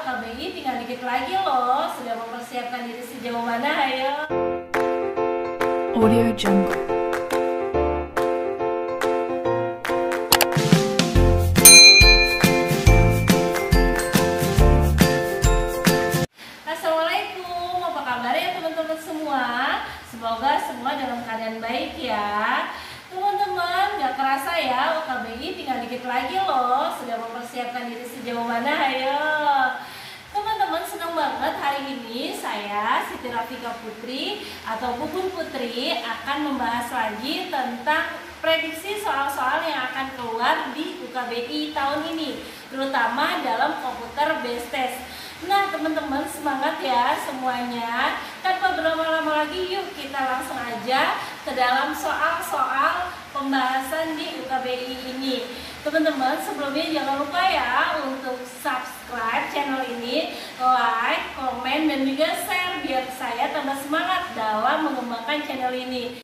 UKBI tinggal dikit lagi loh. Sudah mempersiapkan diri sejauh mana? Ayo. Audio Jungle. Assalamualaikum, apa kabar ya teman-teman semua? Semoga semua dalam keadaan baik ya. Teman-teman, gak kerasa ya UKBI tinggal dikit lagi loh. Sudah mempersiapkan diri sejauh mana? Ayo. Teman-teman, senang banget hari ini saya Siti Rafika Putri atau Bubun Putri akan membahas lagi tentang prediksi soal-soal yang akan keluar di UKBI tahun ini, terutama dalam komputer based test. Nah teman-teman, semangat ya semuanya. Tanpa berlama-lama lagi, yuk kita langsung aja ke dalam soal-soal pembahasan di UKBI ini. Teman-teman, sebelumnya jangan lupa ya untuk subscribe channel ini, like, komen, dan juga share biar saya tambah semangat dalam mengembangkan channel ini.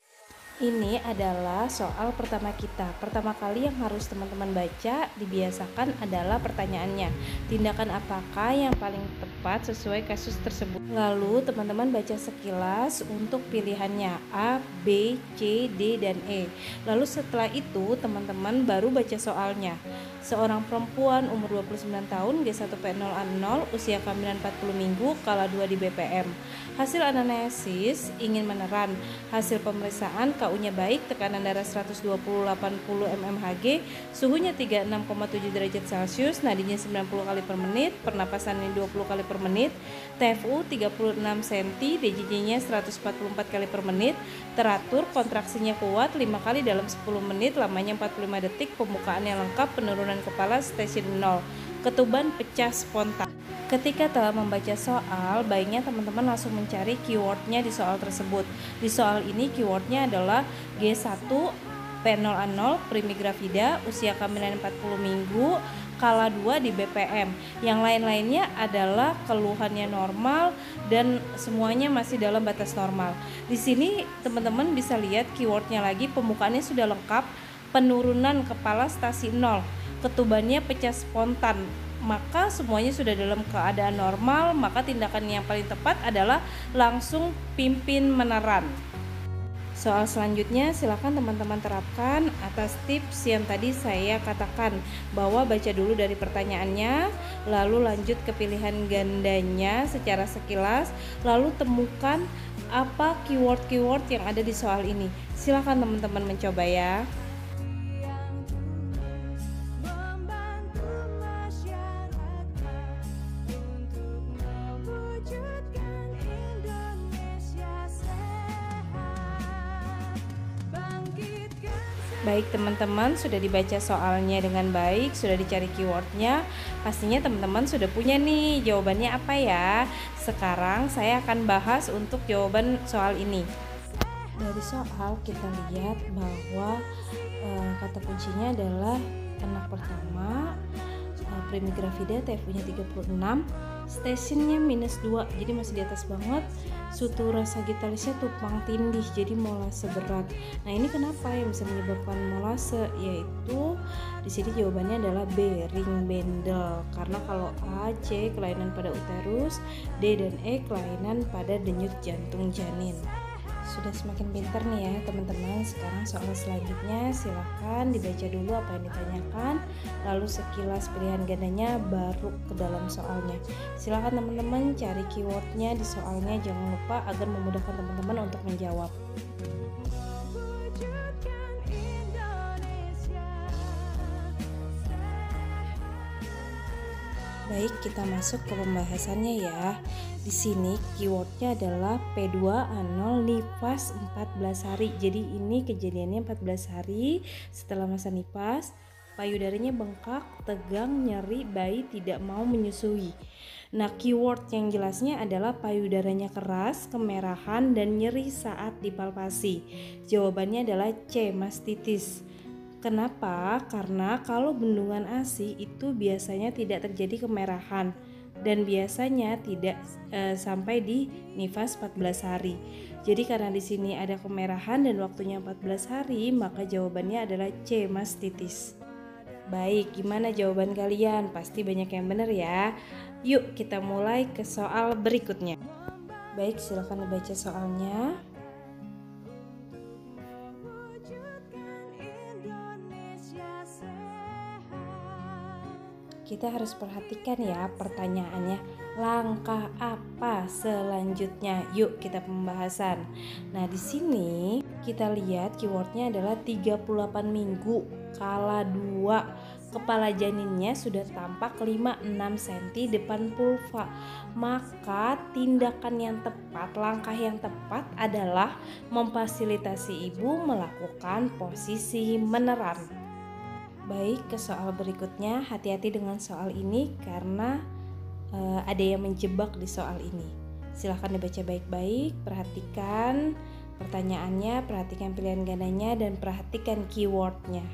Ini adalah soal pertama kita. Pertama kali yang harus teman-teman baca, dibiasakan adalah pertanyaannya. Tindakan apakah yang paling tepat sesuai kasus tersebut? Lalu teman-teman baca sekilas untuk pilihannya A, B, C, D, dan E. Lalu setelah itu teman-teman baru baca soalnya. Seorang perempuan umur 29 tahun, G1P0A0, usia kehamilan 40 minggu, kala 2 di BPM. Hasil anamnesis ingin meneran. Hasil pemeriksaan KU-nya baik, tekanan darah 120/80 mmHg, suhunya 36,7 derajat Celcius, nadinya 90 kali per menit, pernapasannya 20 kali per menit, TFU 36 cm, DJJ-nya 144 kali per menit, teratur, kontraksinya kuat 5 kali dalam 10 menit, lamanya 45 detik, pembukaannya lengkap, penurunan kepala stasiun 0, ketuban pecah spontan. Ketika telah membaca soal, baiknya teman-teman langsung mencari keywordnya di soal tersebut. Di soal ini keywordnya adalah G1P0A0 primigravida, usia kehamilan 40 minggu, kala 2 di BPM. Yang lain-lainnya adalah keluhannya normal dan semuanya masih dalam batas normal. Di sini teman-teman bisa lihat keywordnya lagi, pembukaannya sudah lengkap, penurunan kepala stasi 0, ketubannya pecah spontan. Maka semuanya sudah dalam keadaan normal, maka tindakan yang paling tepat adalah langsung pimpin meneran. Soal selanjutnya silakan teman-teman terapkan atas tips yang tadi saya katakan, bahwa baca dulu dari pertanyaannya, lalu lanjut ke pilihan gandanya secara sekilas, lalu temukan apa keyword-keyword yang ada di soal ini. Silakan teman-teman mencoba ya. Baik teman-teman, sudah dibaca soalnya dengan baik, sudah dicari keywordnya, pastinya teman-teman sudah punya nih jawabannya apa ya. Sekarang saya akan bahas untuk jawaban soal ini. Dari soal kita lihat bahwa kata kuncinya adalah anak pertama, primigravida, TFU-nya 36, stasiunnya -2, jadi masih di atas banget. Sutura sagittalisnya tumpang tindih, jadi molase berat. Nah ini kenapa yang bisa menyebabkan molase, yaitu di sini jawabannya adalah B, ring bendel. Karena kalau A, C kelainan pada uterus, D dan E kelainan pada denyut jantung janin. Sudah semakin pintar nih ya teman-teman. Sekarang soal selanjutnya silahkan dibaca dulu apa yang ditanyakan, lalu sekilas pilihan gandanya baru ke dalam soalnya. Silahkan teman-teman cari keywordnya di soalnya, jangan lupa agar memudahkan teman-teman untuk menjawab. Baik, kita masuk ke pembahasannya ya. Di sini keywordnya adalah P2A0 nifas 14 hari. Jadi ini kejadiannya 14 hari setelah masa nifas. Payudaranya bengkak, tegang, nyeri, bayi tidak mau menyusui. Nah, keyword yang jelasnya adalah payudaranya keras, kemerahan, dan nyeri saat dipalpasi. Jawabannya adalah C, mastitis. Kenapa? Karena kalau bendungan ASI itu biasanya tidak terjadi kemerahan dan biasanya tidak sampai di nifas 14 hari. Jadi karena di sini ada kemerahan dan waktunya 14 hari, maka jawabannya adalah C, mastitis. Baik, gimana jawaban kalian? Pasti banyak yang benar ya. Yuk kita mulai ke soal berikutnya. Baik, silakan dibaca soalnya. Kita harus perhatikan ya pertanyaannya, langkah apa selanjutnya? Yuk kita pembahasan. Nah, di sini kita lihat keywordnya adalah 38 minggu kala 2. Kepala janinnya sudah tampak 5-6 cm depan vulva. Maka tindakan yang tepat, langkah yang tepat adalah memfasilitasi ibu melakukan posisi meneran. Baik, ke soal berikutnya. Hati-hati dengan soal ini karena ada yang menjebak di soal ini. Silahkan dibaca baik-baik, perhatikan pertanyaannya, perhatikan pilihan gandanya, dan perhatikan keywordnya.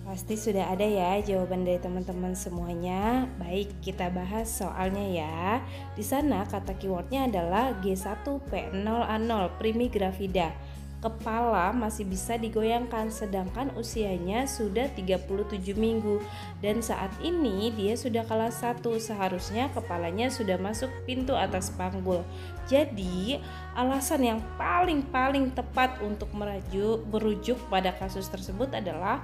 Pasti sudah ada ya jawaban dari teman-teman semuanya. Baik, kita bahas soalnya ya. Di sana kata keywordnya adalah G1P0A0 Primi Gravida. Kepala masih bisa digoyangkan sedangkan usianya sudah 37 minggu dan saat ini dia sudah kelas 1, seharusnya kepalanya sudah masuk pintu atas panggul. Jadi alasan yang paling tepat untuk merujuk pada kasus tersebut adalah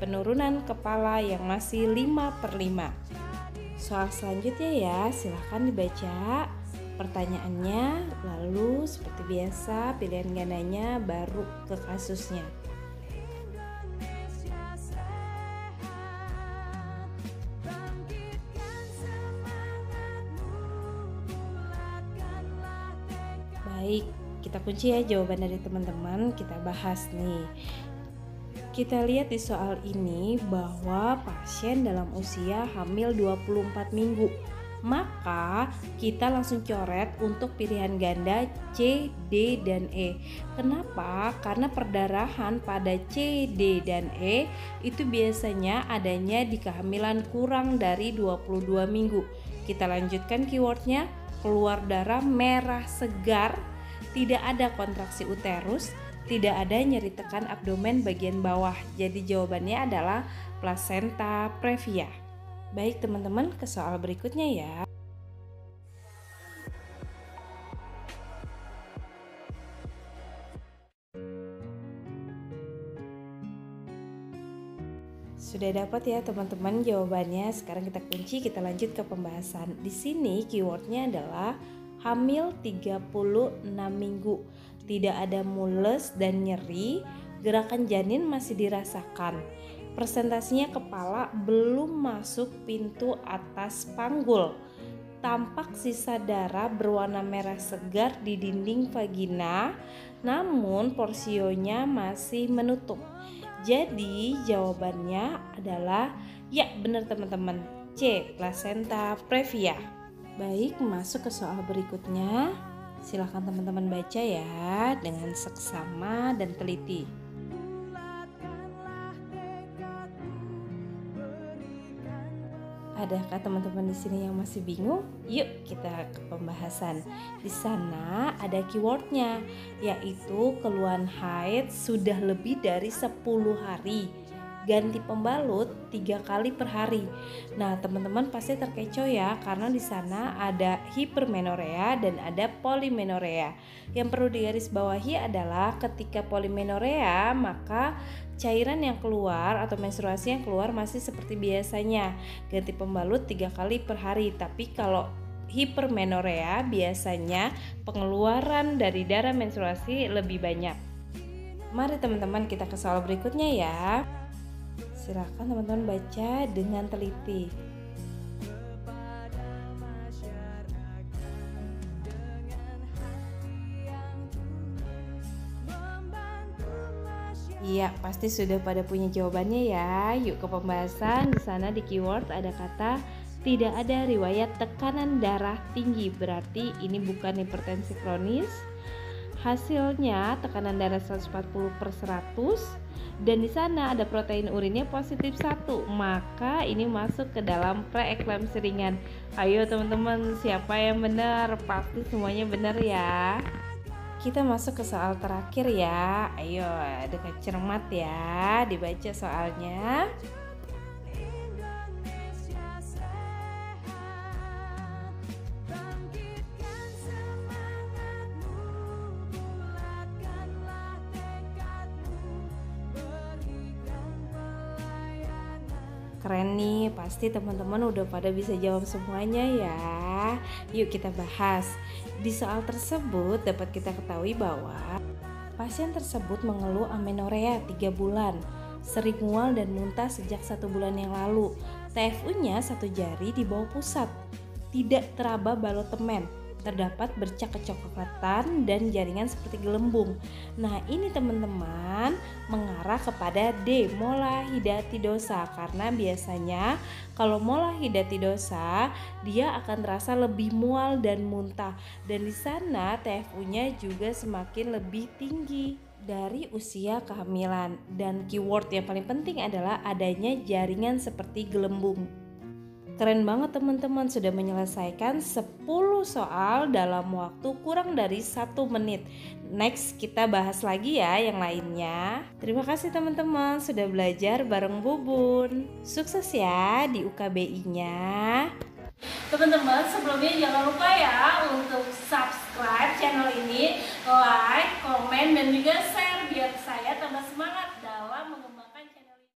penurunan kepala yang masih 5/5. Soal selanjutnya ya, silahkan dibaca pertanyaannya, lalu seperti biasa pilihan gandanya baru ke kasusnya. Baik, kita kunci ya jawaban dari teman-teman, kita bahas nih. Kita lihat di soal ini bahwa pasien dalam usia hamil 24 minggu. Maka kita langsung coret untuk pilihan ganda C, D, dan E. Kenapa? Karena perdarahan pada C, D, dan E itu biasanya adanya di kehamilan kurang dari 22 minggu. Kita lanjutkan keywordnya, keluar darah merah segar, tidak ada kontraksi uterus, tidak ada nyeri tekan abdomen bagian bawah. Jadi jawabannya adalah placenta previa. Baik teman-teman, ke soal berikutnya ya. Sudah dapat ya teman-teman jawabannya. Sekarang kita kunci, kita lanjut ke pembahasan. Di sini keywordnya adalah hamil 36 minggu. Tidak ada mules dan nyeri, gerakan janin masih dirasakan. Presentasinya kepala belum masuk pintu atas panggul. Tampak sisa darah berwarna merah segar di dinding vagina, namun porsionya masih menutup. Jadi jawabannya adalah ya benar teman-teman, C, placenta previa. Baik, masuk ke soal berikutnya. Silakan teman-teman baca ya dengan seksama dan teliti. Adakah teman-teman di sini yang masih bingung? Yuk kita ke pembahasan. Di sana ada keywordnya, yaitu keluhan haid sudah lebih dari 10 hari. Ganti pembalut 3 kali per hari. Nah, teman-teman pasti terkecoh ya, karena di sana ada hipermenorea dan ada polimenorea. Yang perlu digarisbawahi adalah ketika polimenorea, maka cairan yang keluar atau menstruasi yang keluar masih seperti biasanya, ganti pembalut 3 kali per hari. Tapi kalau hipermenorea biasanya pengeluaran dari darah menstruasi lebih banyak. Mari teman-teman kita ke soal berikutnya ya. Silakan teman-teman baca dengan teliti. Iya, pasti sudah pada punya jawabannya ya. Yuk ke pembahasan. Di sana di keyword ada kata tidak ada riwayat tekanan darah tinggi, berarti ini bukan hipertensi kronis. Hasilnya tekanan darah 140/100 dan di sana ada protein urinnya positif 1, maka ini masuk ke dalam preeklamsi ringan. Ayo teman-teman, siapa yang benar? Pasti semuanya benar ya. Kita masuk ke soal terakhir ya. Ayo dengan cermat ya, dibaca soalnya. Keren nih, pasti teman-teman udah pada bisa jawab semuanya ya. Yuk kita bahas. Di soal tersebut dapat kita ketahui bahwa pasien tersebut mengeluh amenorrea 3 bulan, sering mual dan muntah sejak 1 bulan yang lalu. TFU-nya 1 jari di bawah pusat, tidak teraba balot temen, terdapat bercak kecoklatan dan jaringan seperti gelembung. Nah ini teman-teman mengarah kepada D, mola hidatidosa, karena biasanya kalau mola hidatidosa dia akan terasa lebih mual dan muntah, dan di sana TFU-nya juga semakin lebih tinggi dari usia kehamilan. Dan keyword yang paling penting adalah adanya jaringan seperti gelembung. Keren banget teman-teman, sudah menyelesaikan 10 soal dalam waktu kurang dari 1 menit. Next kita bahas lagi ya yang lainnya. Terima kasih teman-teman sudah belajar bareng Bubun. Sukses ya di UKBI-nya. Teman-teman, sebelumnya jangan lupa ya untuk subscribe channel ini, like, komen, dan juga share biar saya tambah semangat